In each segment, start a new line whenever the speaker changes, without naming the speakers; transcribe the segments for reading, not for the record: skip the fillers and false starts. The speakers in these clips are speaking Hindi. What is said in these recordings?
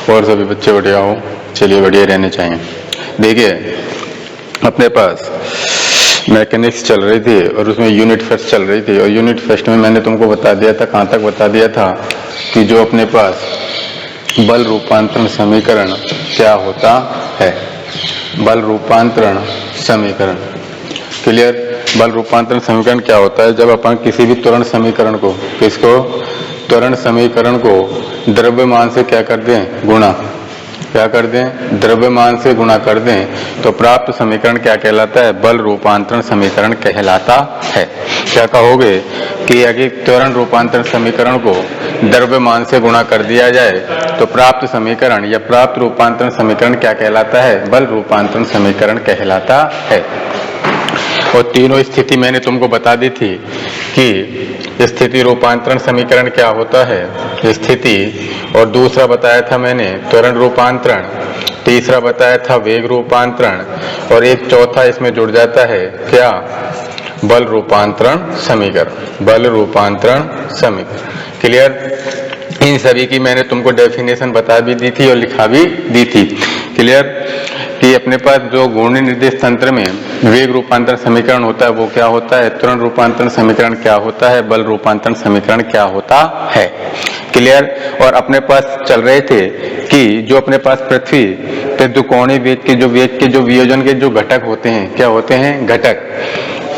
और सभी बच्चे बढ़िया हो। चलिए, बढ़िया रहने चाहिए। देखिए, अपने पास मैकेनिक्स चल रही थी और उसमें यूनिट फर्स्ट चल रही थी, और यूनिट फर्स्ट में मैंने तुमको बता दिया था, कहाँ तक बता दिया था कि जो अपने पास बल रूपांतरण समीकरण क्या होता है। बल रूपांतरण समीकरण क्लियर। बल रूपांतरण समीकरण क्या होता है? जब अपन किसी भी त्वरण समीकरण को, किसको, त्वरण समीकरण को द्रव्यमान से क्या कर दें, गुणा, क्या कर दें, द्रव्यमान से गुणा कर दें, तो प्राप्त समीकरण क्या कहलाता है? बल रूपांतरण समीकरण कहलाता है। क्या कहोगे कि अगर त्वरण रूपांतरण समीकरण को द्रव्यमान से गुणा कर दिया जाए तो प्राप्त समीकरण या प्राप्त रूपांतरण समीकरण क्या कहलाता है? बल रूपांतरण समीकरण कहलाता है। और तीनों स्थिति मैंने तुमको बता दी थी कि स्थिति रूपांतरण समीकरण क्या होता है, स्थिति, और दूसरा बताया था मैंने त्वरण रूपांतरण, तीसरा बताया था वेग रूपांतरण, और एक चौथा इसमें जुड़ जाता है क्या? बल रूपांतरण समीकरण, बल रूपांतरण समीकरण। क्लियर। इन सभी की मैंने तुमको डेफिनेशन बता भी दी थी और लिखा भी दी थी। क्लियर कि अपने पास जो घूर्णी निर्देश तंत्र में वेग रूपांतरण समीकरण होता है वो क्या होता है, त्वरण रूपांतरण समीकरण क्या होता है, बल रूपांतरण समीकरण क्या होता है। क्लियर। और अपने पास चल रहे थे कि जो अपने पास पृथ्वी पे दुकोणीय वेग के जो वियोजन के जो घटक होते हैं, क्या होते हैं, घटक,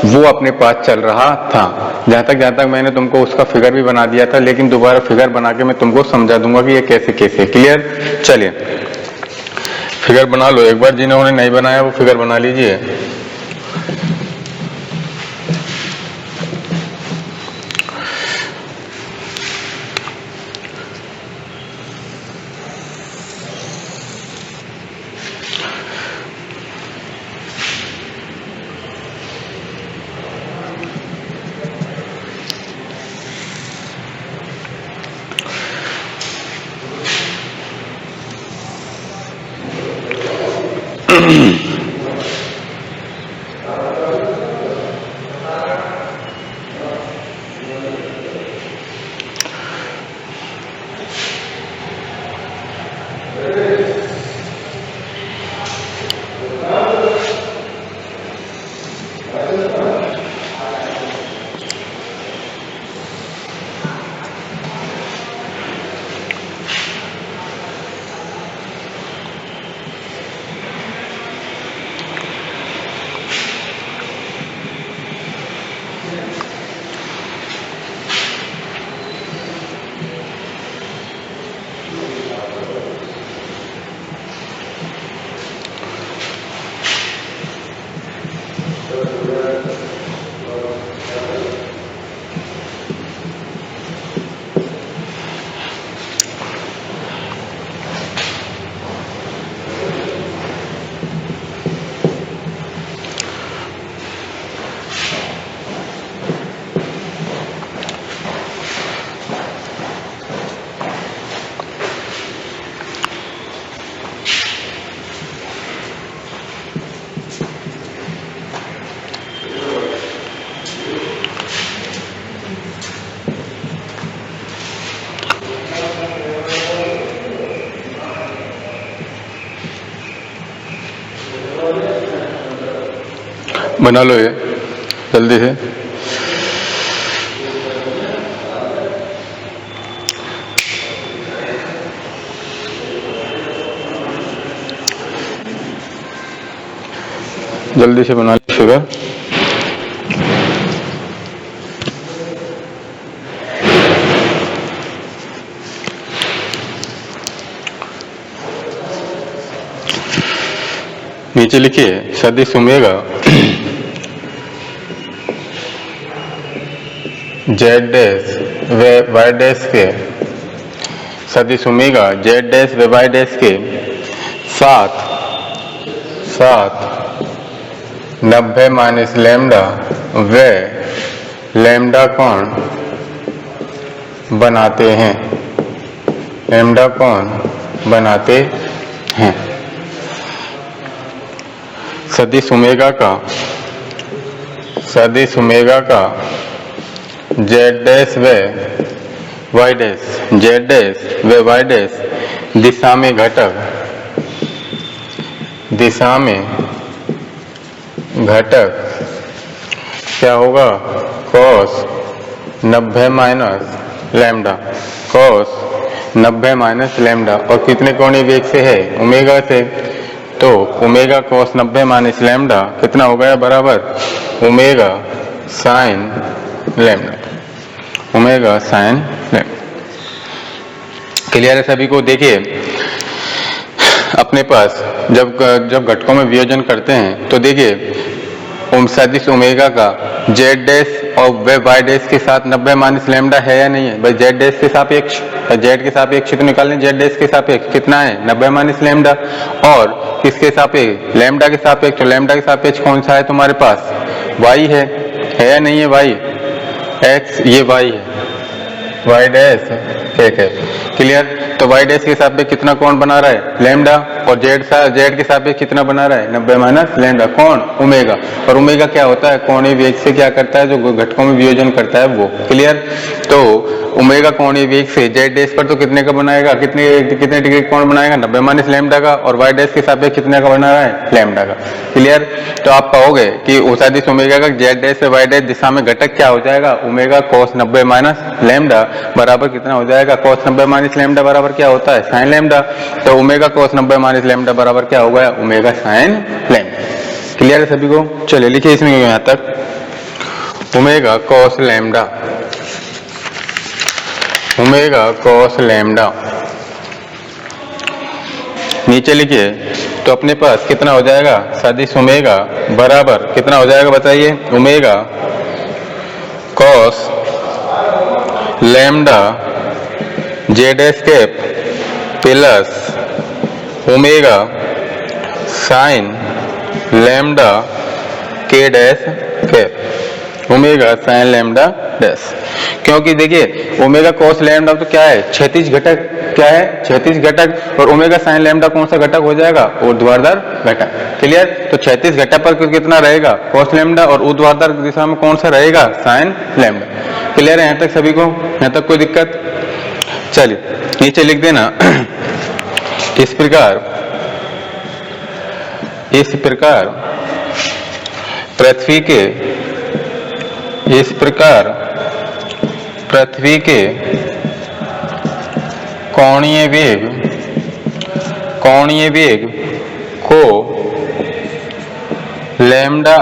वो अपने पास चल रहा था। जहां तक मैंने तुमको उसका फिगर भी बना दिया था, लेकिन दोबारा फिगर बना के मैं तुमको समझा दूंगा कि ये कैसे कैसे। क्लियर। चलिए, फिगर बना लो एक बार, जिन्होंने नहीं बनाया वो फिगर बना लीजिए। बना लो ये जल्दी से। जल्दी से बना लो फिगर। नीचे लिखिए सदिश ओमेगा जेड डैश व वाई डैश के, सदिश ओमेगा जेड डैश व वाई डैश के साथ 90 माइनस लैम्डा व लैम्डा कोण बनाते हैं, लैम्डा कोण बनाते हैं। सदिश ओमेगा का जेड डैश व वाई डैश, जेड डैश व वाई डैश दिशा में घटक, दिशा में घटक क्या होगा, cos 90 minus lambda, cos 90 minus lambda, और कितने कोणीय वेग से है, ओमेगा से, तो ओमेगा cos 90 माइनस लैम्डा कितना हो गया, बराबर omega sine lambda, omega sine lambda. Clear है सभी को? देखिए अपने पास जब घटकों में वियोजन करते हैं तो देखिए सदिश ओमेगा का जेड डैश और वाई डैश के साथ 90 माइनस लैम्डा है या नहीं है भाई, जेड डैश के सापेक्ष, जेड के सापेक्ष तो निकाल लें, जेड डैश के सापेक्ष कितना है 90 माइनस लैम्डा, और किसके सापेक्ष, लैम्डा के सापेक्ष, तो लैम्डा के सापेक्ष कौन सा है तुम्हारे पास, वाई है या नहीं है, वाई एक्स, ये वाई है, वाई डैश ठीक है। क्लियर? तो वाई डैश के सापेक्ष कितना कोण बना रहा है, लैम्डा, और जेड के सापेक्ष कितना बना रहा है 90 माइनस लैम्डा, कौन, ओमेगा, और ओमेगा क्या होता है, कोणीय वेग से क्या करता है, जो घटकों में वियोजन करता है वो। क्लियर? तो ओमेगा कोणीय वेग से जेड डैश पर तो कितने का बनाएगा, कितने डिग्री कोण बनाएगा, 90 माइनस लैम्डा का, और वाई डैश के सापेक्ष कितने का बना रहा है, लैम्डा का। क्लियर? तो आप कहोगे कि सदिश ओमेगा का जेड डैश से वाई डैश दिशा में घटक क्या हो जाएगा, ओमेगा cos 90 माइनस लैम्डा बराबर कितना हो जाएगा, cos 90 माइनस लैम्डा बराबर क्या होता है, साइन लैम्डा, तो ओमेगा cos 90 माइनस लैम्डा बराबर क्या हो गया, ओमेगा साइन लैम्डा। क्लियर है सभी को? चलिए लिखिए इसमें यहां तक, omega cos lambda, omega cos lambda, नीचे लिखिए, तो अपने पास कितना हो जाएगा, सदिश ओमेगा बराबर कितना हो जाएगा बताइए, omega cos lambda z s cap plus omega sine lambda k dash cap, omega sine lambda dash, क्योंकि देखिए ओमेगा cos लैम्डा तो क्या है, क्षैतिज घटक, क्या है, क्षैतिज घटक, और ओमेगा साइन लैम्डा कौन सा घटक हो जाएगा, ऊर्ध्वाधर घटक। क्लियर? तो क्षैतिज घटक पर कितना रहेगा, cos लैम्डा, और ऊर्ध्वाधर दिशा में कौन सा रहेगा, साइन लैम्डा। क्लियर है यहाँ तक सभी को? यहाँ तक कोई दिक्कत? चलिए नीचे लिख देना, इस प्रकार पृथ्वी के, इस प्रकार पृथ्वी के कोणीय वेग को लैम्डा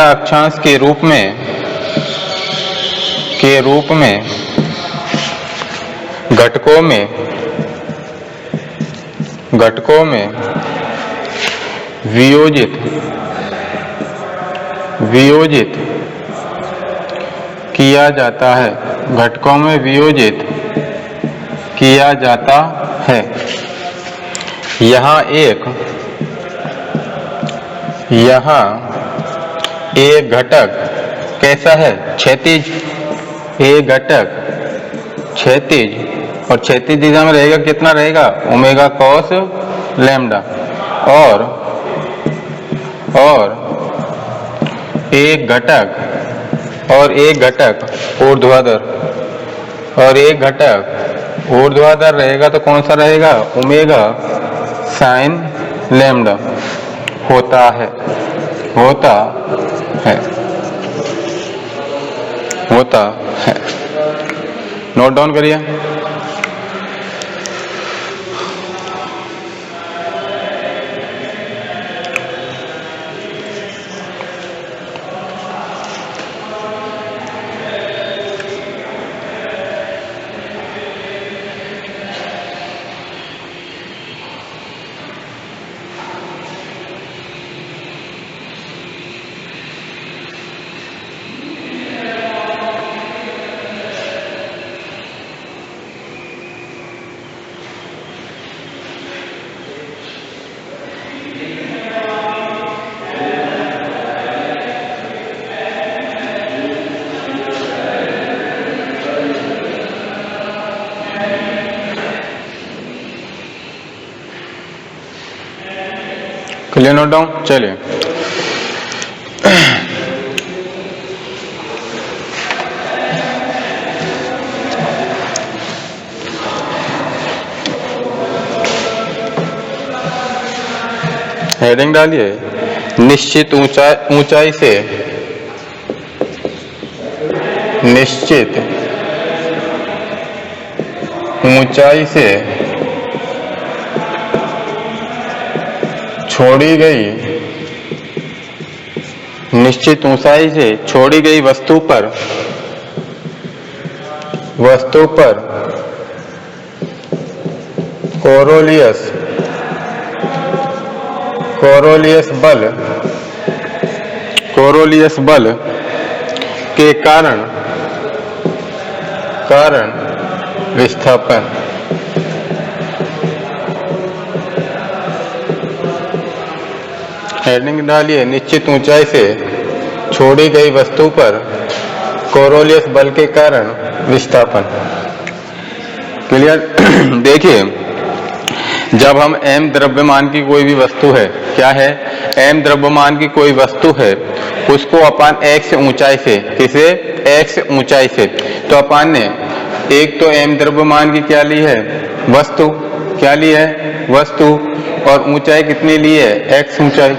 अक्षांश के रूप में घटकों में वियोजित किया जाता है, घटकों में वियोजित किया जाता है। यहाँ एक घटक कैसा है, क्षैतिज, एक घटक क्षैतिज, और क्षैतिज दिशा में रहेगा कितना रहेगा, ओमेगा cos लैम्डा, और एक घटक ऊर्ध्वाधर, और एक घटक ऊर्ध्वाधर रहेगा तो कौन सा रहेगा, ओमेगा साइन लैम्डा होता है। नोट डाउन करिए। क्लियर? Note down. चलिए हेडिंग डालिए, निश्चित ऊंचाई से निश्चित ऊंचाई से छोड़ी गई, निश्चित ऊंचाई से छोड़ी गई वस्तु पर कोरोलियस बल के कारण विस्थापन। हेडिंग डालिए, निश्चित ऊंचाई से छोड़ी गई वस्तु पर कोरोलियस बल के कारण विस्थापन। क्लियर? देखिए, जब हम m द्रव्यमान की कोई भी वस्तु है, क्या है, m द्रव्यमान की कोई वस्तु है, उसको अपन x ऊंचाई से, किसे, x ऊंचाई से, तो अपन ने एक तो m द्रव्यमान की क्या ली है, वस्तु, क्या ली है, वस्तु, और ऊंचाई कितनी ली है, x ऊंचाई।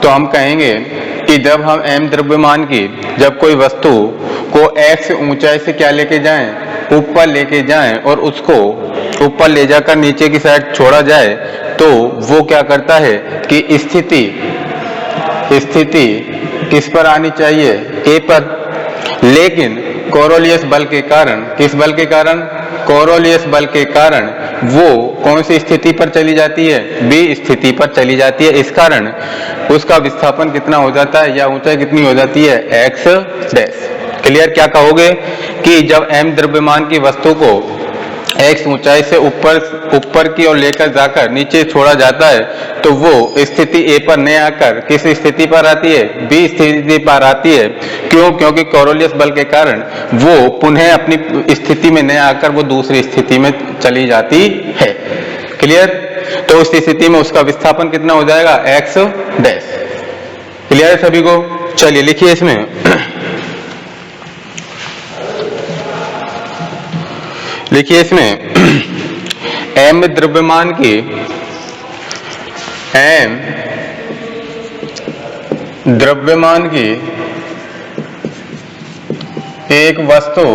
तो हम कहेंगे कि जब हम m द्रव्यमान की, जब कोई वस्तु को x ऊंचाई से क्या लेके जाएं, ऊपर लेके जाएं, और उसको ऊपर ले जाकर नीचे की साइड छोड़ा जाए, तो वो क्या करता है कि स्थिति किस पर आनी चाहिए, A पर। लेकिन कोरोलियस बल के कारण, किस बल के कारण, कोरोलियस बल के कारण वो कौन सी स्थिति पर चली जाती है, B स्थिति पर चली जाती है। इस कारण उसका विस्थापन कितना हो जाता है, या ऊंचाई कितनी हो जाती है, x डैश। क्लियर? क्या कहोगे कि जब m द्रव्यमान की वस्तु को x ऊंचाई से ऊपर की ओर लेकर जाकर नीचे छोड़ा जाता है, तो वो स्थिति A पर न आकर किस स्थिति पर आती है, B स्थिति पर आती है। क्यों? क्योंकि कोरोलियस बल के कारण वो पुनः अपनी स्थिति में न आकर वो दूसरी स्थिति में चली जाती है। क्लियर? तो उस स्थिति में उसका विस्थापन कितना हो जाएगा, x डैश। क्लियर है सभी को? चलिए लिखिए इसमें, लिखिए इसमें, m द्रव्यमान की, m द्रव्यमान की एक वस्तु,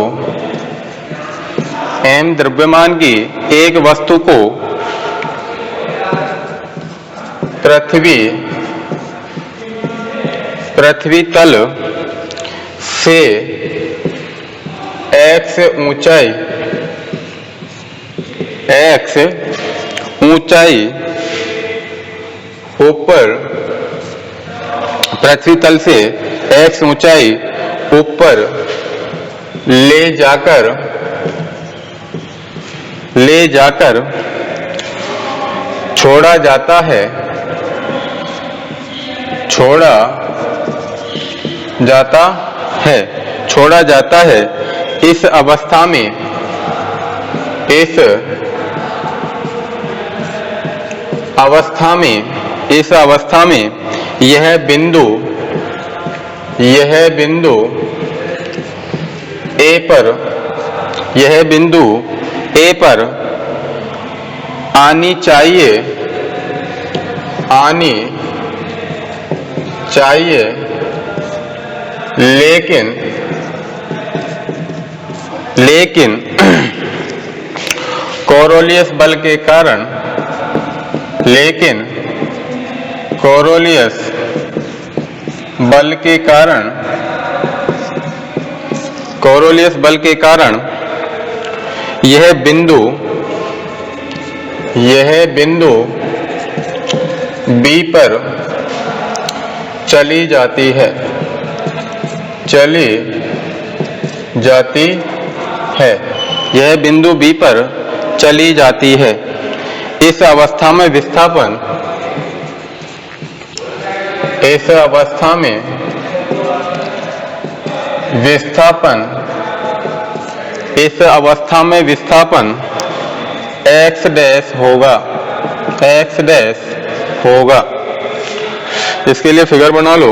m द्रव्यमान की एक वस्तु को पृथ्वी तल से x ऊंचाई ऊपर, पृथ्वी तल से x ऊंचाई ऊपर ले जाकर छोड़ा जाता है, छोड़ा जाता है। इस अवस्था में यह बिंदु A पर आनी चाहिए, लेकिन कोरोलियस बल के कारण, यह बिंदु B पर चली जाती है। यह बिंदु B पर चली जाती है। इस अवस्था में विस्थापन, x डैश होगा। इसके लिए फिगर बना लो।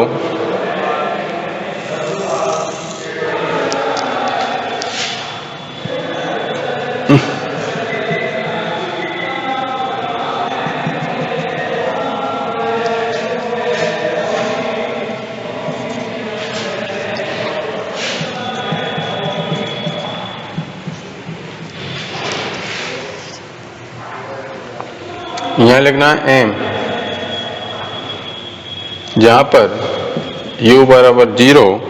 यहां लिखना है m, जहां पर u बराबर 0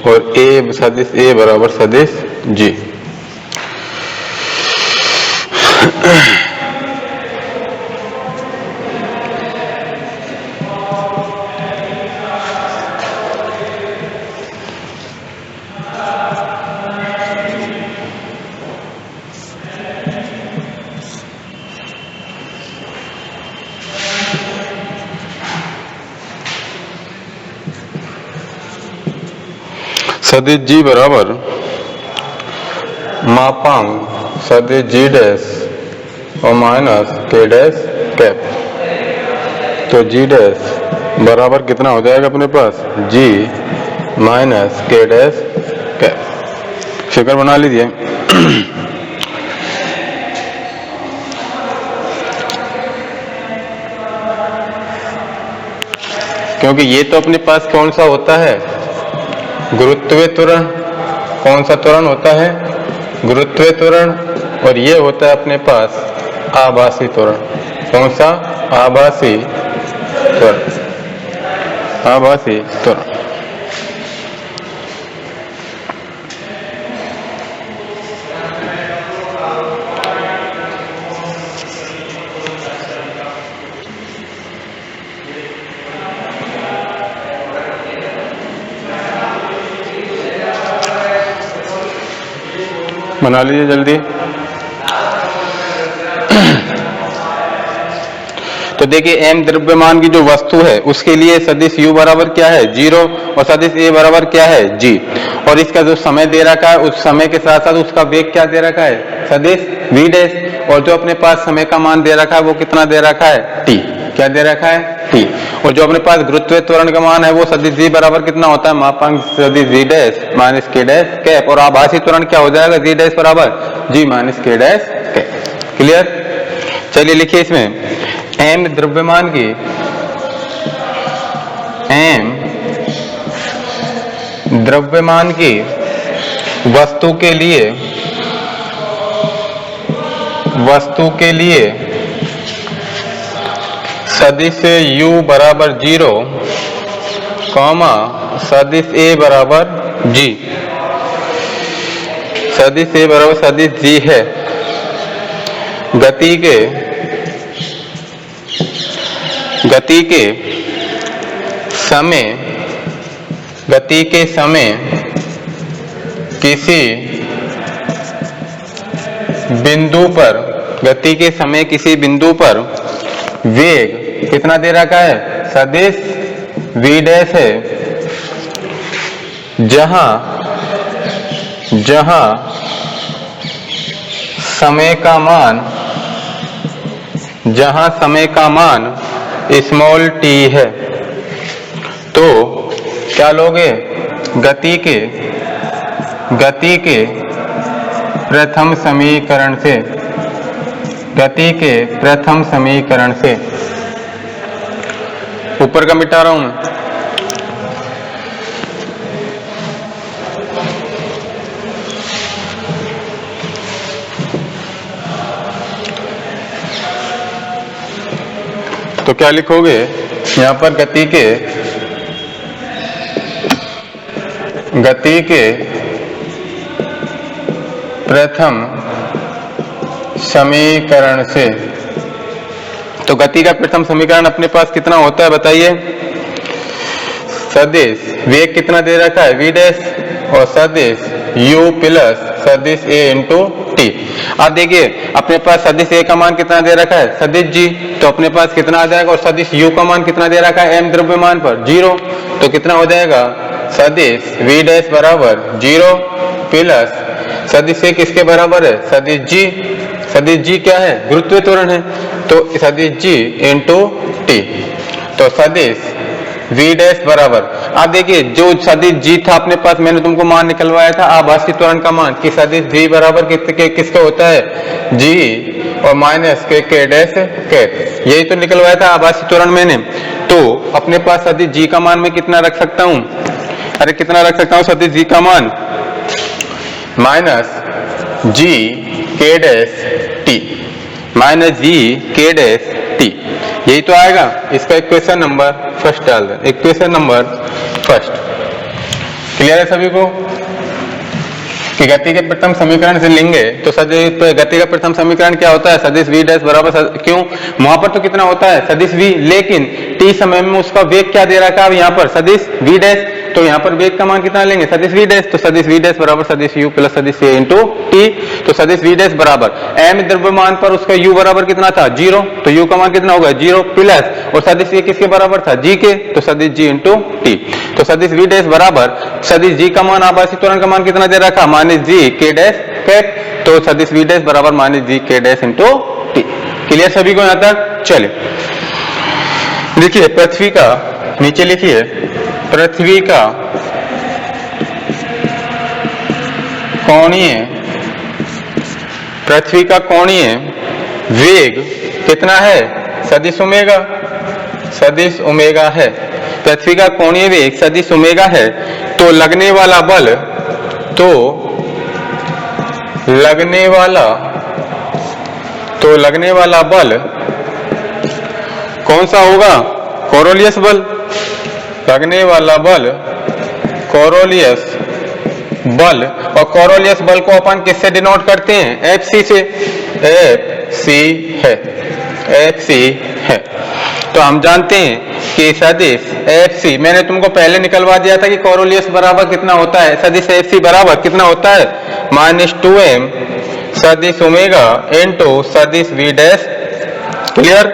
और a सदिश a बराबर सदिश g। सदिश g बराबर मापांक सदिश g डैश और माइनस k डैश कैप। तो g डैश बराबर कितना हो जाएगा अपने पास, g minus k dash cap. Figure बना लीजिए। क्योंकि ये तो अपने पास कौन सा होता है, गुरुत्वीय त्वरण। कौन सा त्वरण होता है, गुरुत्वीय त्वरण। और ये होता है अपने पास आभासी त्वरण। कौन सा, आभासी त्वरण, आभासी त्वरण। बना लीजिए जल्दी। तो देखिए m द्रव्यमान की जो वस्तु है उसके लिए सदिश u बराबर क्या है, 0 और सदिश a बराबर क्या है, g। और इसका जो समय दे रखा है उस समय के साथ साथ उसका वेग क्या दे रखा है, सदिश v डैश। और जो अपने पास समय का मान दे रखा है वो कितना दे रखा है, t। क्या दे रखा है, t। और जो अपने पास गुरुत्वीय त्वरण का मान है वो सदिश g बराबर कितना होता है, मापांक सदिश g dash minus k dash cap. और आभासी त्वरण क्या हो जाएगा, g डैश बराबर g minus k dash cap. Clear. चलिए लिखिए इसमें m द्रव्यमान की, m द्रव्यमान की वस्तु के लिए सदिश u बराबर 0, सदिश a बराबर g। सदिश a बराबर सदिश g है। गति के समय किसी बिंदु पर वेग कितना दे रखा है, सदिश v डैश है, जहां समय का मान स्मॉल t है। तो क्या लोगे, गति के प्रथम समीकरण से, ऊपर का मिटा रहा हूं मैं। तो क्या लिखोगे यहां पर, गति के प्रथम समीकरण से। तो गति का प्रथम समीकरण अपने पास कितना होता है बताइए, सदिश वेग कितना दे रखा है, v डैश, और सदिश u प्लस सदिश a इंटू टी। अब देखिए अपने पास सदिश a का मान कितना दे रखा है, सदिश g। तो अपने पास कितना आ जाएगा, और सदिश u का मान कितना दे रखा है m द्रव्यमान पर 0। तो कितना हो जाएगा, सदिश v डैश बराबर 0 प्लस सदिश a किसके बराबर है, सदिश g। सदिश g क्या है, गुरुत्वीय त्वरण है। तो सदिश g इंटू टी। तो सदिश v डैश बराबर, आप देखिए जो सदिश g था अपने पास, मैंने तुमको मान निकलवाया था आभासी त्वरण का मान, कि सदिश v बराबर किसका होता है, g और माइनस k डैश कैप। यही तो निकलवाया था आभासी त्वरण मैंने। तो अपने पास सदिश g का मान मैं कितना रख सकता हूं, अरे कितना रख सकता हूं सदिश g का मान, minus g k dash t, minus g k dash t। यही तो आएगा। इसका इक्वेशन नंबर फर्स्ट डाल दें, इक्वेशन नंबर फर्स्ट। क्लियर है सभी को कि गति के प्रथम समीकरण से लेंगे तो सदिश, गति का प्रथम समीकरण क्या होता है, सदिश v डैश बराबर क्यों वहां पर तो कितना होता है सदिश v, लेकिन t समय में उसका वेग क्या दे रखा है यहाँ पर सदिश v डैश, तो यहाँ पर वेग का मान कितना लेंगे सदिश v डैश, तो सदिश v डैश बराबर सदिश u प्लस सदिश a इंटू t। तो सदिश v डैश बराबर m द्रव्यमान पर उसका u बराबर कितना था 0, तो u का मान कितना होगा 0 प्लस, और सदिश a किसके बराबर था g के, तो सदिश g इंटू t। तो सदिश v डैश बराबर सदिश g का मान आभासी त्वरण का मान कितना दे रखा minus g k dash cap, तो सदिश v डैश बराबर minus g k dash into t। Clear सभी को यहाँ तक। चलिए देखिए पृथ्वी का, नीचे लिखिए पृथ्वी का कोणीय, पृथ्वी का कोणीय वेग कितना है सदिश ओमेगा, सदिश ओमेगा है। पृथ्वी का कोणीय वेग सदिश ओमेगा है, तो लगने वाला बल, तो लगने वाला बल कौन सा होगा कोरोलियस बल, लगने वाला बल कोरोलियस बल, और कोरोलियस बल को अपन किससे डिनोट करते हैं एफ सी से, एफ सी है, एफ सी है। तो हम जानते हैं कि सदिश एफ सी, मैंने तुमको पहले निकलवा दिया था कि कोरोलियस बराबर कितना होता है, सदिश एफ सी बराबर कितना होता है -2m सदिश ओमेगा इंटू सदिश वी डैश। क्लियर।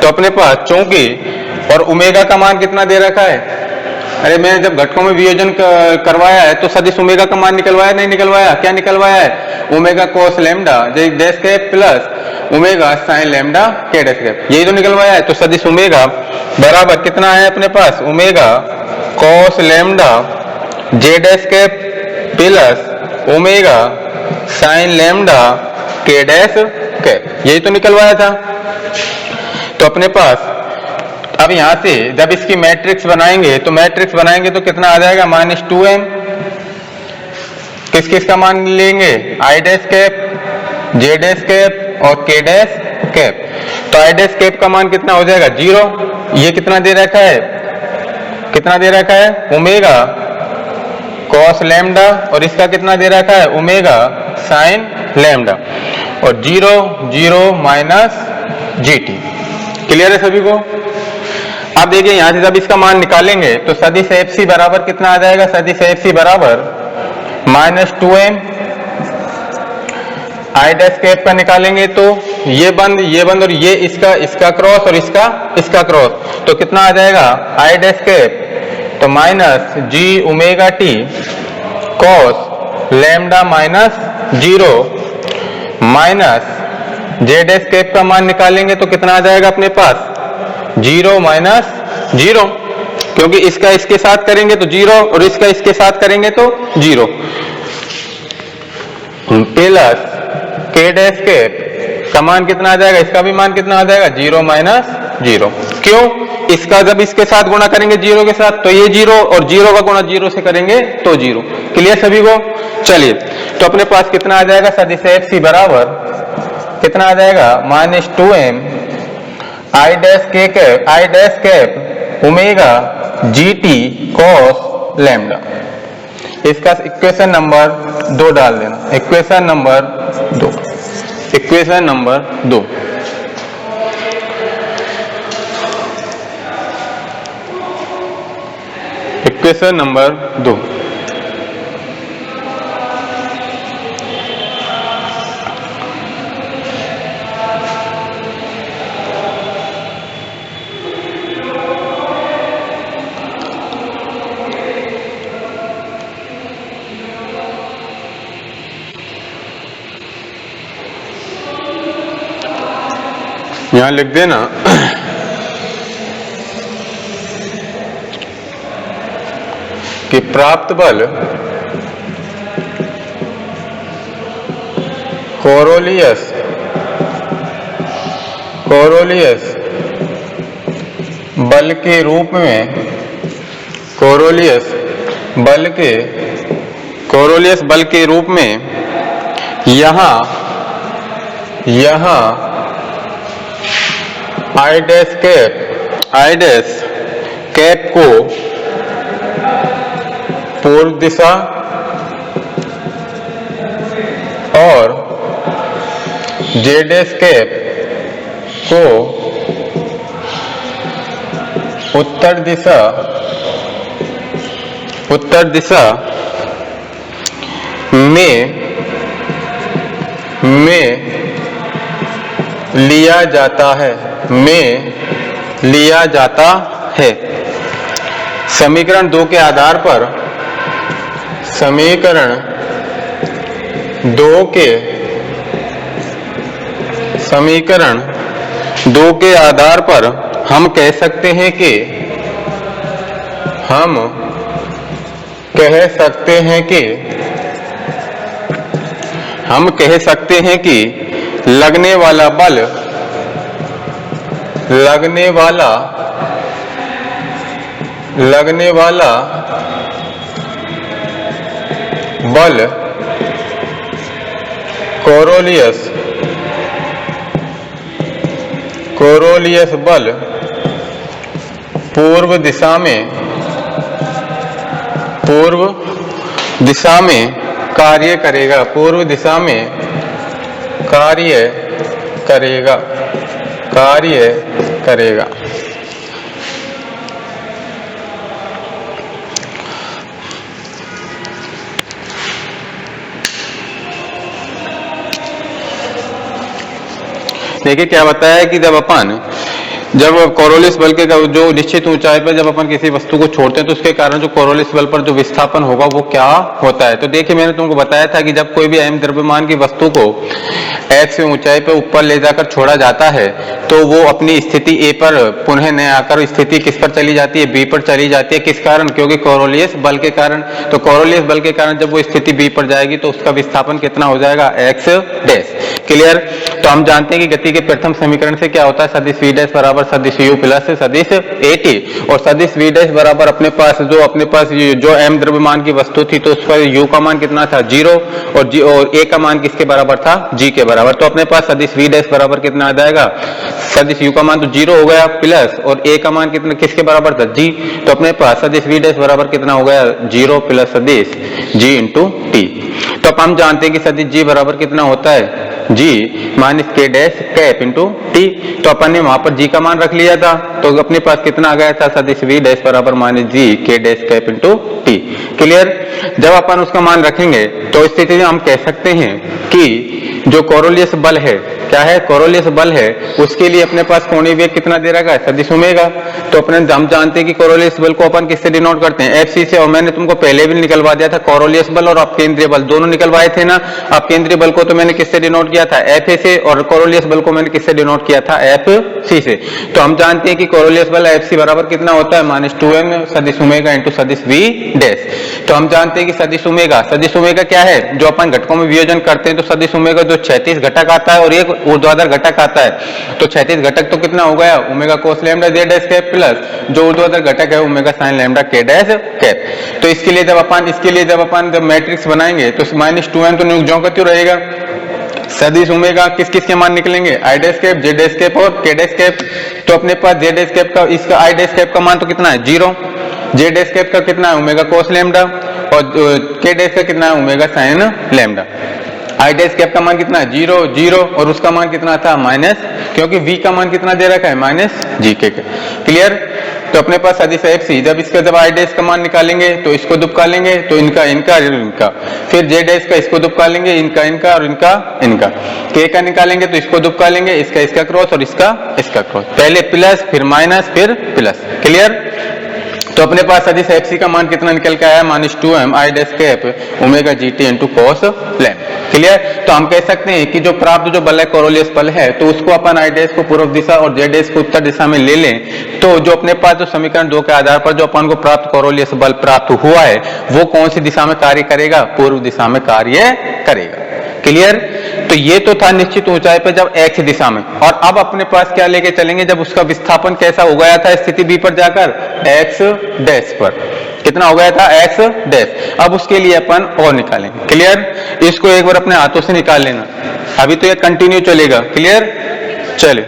तो अपने पास चूंकि और ओमेगा का मान कितना दे रखा है, अरे मैंने जब घटकों में वियोजन करवाया है तो सदिश ओमेगा का मान निकलवाया नहीं निकलवाया, क्या निकलवाया है omega cos lambda dash cap plus omega sine lambda k dash cap, यही तो निकलवाया है। तो सदिश ओमेगा बराबर कितना है अपने पास omega cos lambda j dash cap plus omega sine lambda k dash cap, यही तो निकलवाया था। तो अपने पास अब यहां से जब इसकी मैट्रिक्स बनाएंगे तो मैट्रिक्स बनाएंगे तो कितना आ जाएगा -2m, किस किस का मान लेंगे आई डैश कैप, जे डैश कैप और के डैश कैप। तो आई डैश कैप का मान कितना हो जाएगा 0, ये कितना दे रखा है, कितना दे रखा है ओमेगा कॉस लैम्डा, और इसका कितना दे रखा है ओमेगा साइन लैम्डा, और 0 0 माइनस GT। क्लियर है सभी को। अब देखिए यहां से जब इसका मान निकालेंगे तो सदिश FC बराबर कितना आ जाएगा, सदिश FC बराबर -2m आई डैश कैप का निकालेंगे तो ये बंद और ये इसका क्रॉस और इसका क्रॉस, तो कितना आ जाएगा आई डैश कैप तो -G omega T cos lambda -0 minus j dash cap का मान निकालेंगे तो कितना आ जाएगा अपने पास 0 -0, क्योंकि इसका इसके साथ करेंगे तो 0 और इसका इसके साथ करेंगे तो 0 प्लस के डैश कैप का मान कितना आ जाएगा, इसका भी मान कितना आ जाएगा 0 -0। क्यों, इसका जब इसके साथ गुणा करेंगे 0 के साथ तो ये 0 और 0 का गुणा 0 से करेंगे तो 0। क्लियर सभी को। चलिए तो अपने पास कितना आ जाएगा सदिश FC बराबर कितना आ जाएगा -2m I dash cap omega GT cos lambda. इसका इक्वेशन नंबर 2 डाल देना, equation number 2, equation number 2। Equation number 2। यहां लिख देना कि प्राप्त बल कोरोलियस बल के रूप में, कोरोलियस बल के रूप में आई डैश कैप को पूर्व दिशा और जे डैश कैप को उत्तर दिशा में लिया जाता है। समीकरण 2 के आधार पर हम कह सकते हैं कि लगने वाला बल कोरोलियस बल पूर्व दिशा में कार्य करेगा। देखिए क्या बताया है कि जब कोरोलियस बल के जो निश्चित ऊंचाई पर जब अपन किसी वस्तु को छोड़ते हैं तो उसके कारण जो कोरोलियस बल पर जो विस्थापन होगा वो क्या होता है। तो देखिए मैंने तुमको बताया था कि जब कोई भी अयम द्रव्यमान की वस्तु को F से ऊंचाई पर ऊपर ले जाकर छोड़ा जाता है तो वो अपनी स्थिति A पर पुनः न आकर स्थिति किस पर चली जाती है, B पर चली जाती है। किस कारण? क्योंकि कोरोलियस बल के कारण। तो कोरोलियस बल के कारण जब वो स्थिति B पर जाएगी तो उसका विस्थापन कितना हो जाएगा, x डैश। क्लियर? तो हम जानते हैं कि गति के प्रथम समीकरण से क्या होता है, सदिश v डैश बराबर सदिश u प्लस सदिश at, और सदिश v डैश बराबर अपने पास जो m द्रव्यमान की वस्तु थी तो उस पर u का मान कितना था, 0, और a का मान किसके बराबर था, g के बराबर। तो अपने पास सदिश v डैश बराबर कितना आ जाएगा, सदिश u का मान तो 0 हो गया प्लस और a का मान कितना किसके बराबर था, g। तो अपने पास सदिश v डैश बराबर कितना हो गया, 0 प्लस सदिश g इंटू टी। तो अब हम जानते हैं कि सदिश g बराबर कितना होता है, g minus k dash cap into T. तो अपन ने वहां पर g का मान रख लिया था तो अपने पास कितना आ गया था, सदिश v डैश बराबर minus g k dash cap into T. Clear? जब अपन उसका मान रखेंगे तो स्थिति में हम कह सकते हैं कि जो कोरोलियस बल है, क्या है, कोरोलियस बल है, उसके लिए अपने पास कोणीय वेग कितना दे रखा है, सदिश ओमेगा। तो अपने हम जानते हैं कि कोरोलियस बल को अपन किससे डिनोट करते हैं, एफ सी से। और मैंने तुमको पहले भी निकलवा दिया था, कोरोलियस बल और अपकेंद्रीय बल दोनों निकलवाए थे ना। अपकेंद्रीय बल को तो मैंने किससे डिनोट किया था, एफ ए से, और कोरोलियस बल को मैंने किससे डिनोट किया था, एफ सी से। तो हम जानते हैं कि कोरोलियस बल एफ सी बराबर कितना होता है, -2m सदिश ओमेगा इंटू सदिश वी डैश। तो हम जानते हैं कि सदिश ओमेगा क्या है, जो अपन घटकों में वियोजन करते हैं तो सदिश ओमेगा जो 36 घटक आता है और एक ऊर्ध्वाधर घटक आता है, तो 36 घटक तो कितना हो गया, omega cos lambda j dash cap plus जो ऊर्ध्वाधर घटक है omega sine lambda k dash cap. तो इसके लिए जब अपन मैट्रिक्स बनाएंगे तो -2m तो ज्यों का त्यों रहेगा। सदिश ओमेगा किस किस के मान निकलेंगे, आई डैश कैप, जे डैश कैप और के डैश कैप। तो अपने पास जे डैश कैप का, इसका आई डैश कैप का मान तो कितना है, 0, जे डैश कैप का कितना है, ओमेगा कोस लैम्डा, और के डैश का कितना है, ओमेगा साइन लैम्डा। आई डैश कैप का मान कितना है, 0 और उसका मान कितना था, माइनस, क्योंकि v का मान कितना दे रखा है, -g के। क्लियर? तो अपने पास सदिश एफ सी, जब आई डैश का मान निकालेंगे तो इसको दुबका लेंगे तो इनका, फिर जे डैश का इसको दुबका लेंगे, इनका और इनका, के का निकालेंगे तो इसको दुबका लेंगे, इसका क्रॉस और इसका क्रॉस, पहले प्लस फिर माइनस फिर प्लस। क्लियर? तो अपने पास सदिश एफ सी का मान कितना निकल के आया, -2m I dash cap omega G T into cos lam. Clear? तो हम कह सकते हैं कि जो प्राप्त जो बल है कोरोलियस बल है, तो उसको अपन आई डैश को पूर्व दिशा और जे डैश को उत्तर दिशा में ले लें तो जो अपने पास जो समीकरण 2 के आधार पर जो अपन को प्राप्त कोरोलियस बल प्राप्त हुआ है वो कौन सी दिशा में कार्य करेगा, पूर्व दिशा में कार्य करेगा। क्लियर? तो ये तो था निश्चित ऊंचाई पर जब x दिशा में, और अब अपने पास क्या लेके चलेंगे, जब उसका विस्थापन कैसा हो गया था स्थिति b पर जाकर, x डैश पर कितना हो गया था, x डैश। अब उसके लिए अपन और निकालेंगे। क्लियर? इसको एक बार अपने हाथों से निकाल लेना, अभी तो ये कंटिन्यू चलेगा। क्लियर? चले